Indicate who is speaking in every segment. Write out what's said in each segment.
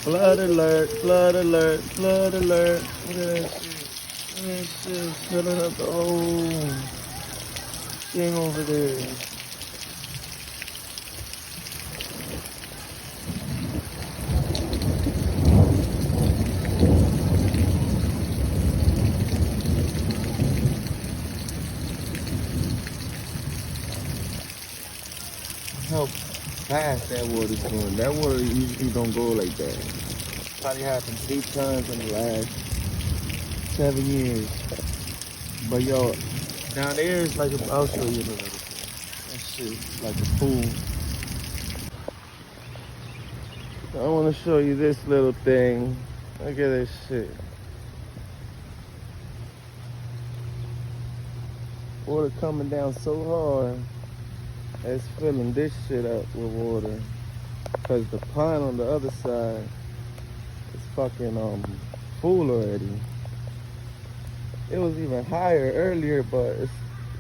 Speaker 1: Flood alert, flood alert, flood alert. Look at that shit. Look at that shit. Filling up the whole thing over there. How fast that water's going. That water usually don't go like that. Probably happened 8 times in the last 7 years. But yo, down there is like I'll show you another thing. That shit's like a pool. I want to show you this little thing. Look at this shit. Water coming down so hard. It's filling this shit up with water. Cause the pond on the other side is fucking full already. It was even higher earlier, but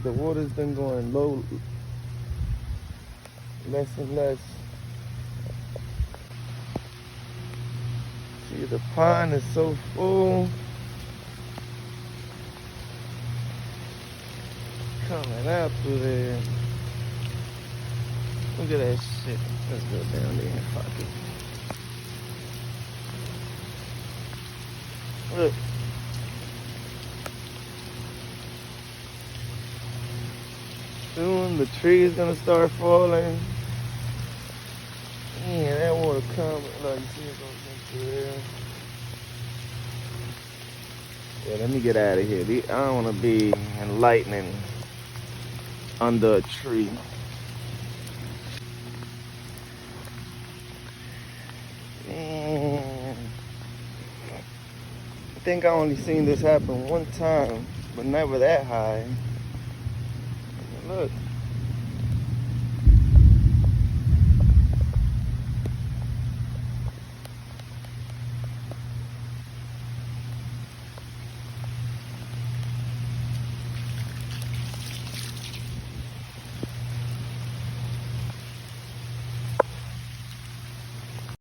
Speaker 1: the water's been going low, less and less. See, the pond is so full. Coming out through there. Look at that shit. Let's go down there and fuck it. Look. Soon the tree is gonna start falling. Man, that water coming. Look, you see it going through there. Yeah, let me get out of here. I don't want to be in lightning under a tree. Man. I think I only seen this happen one time, but never that high. Look.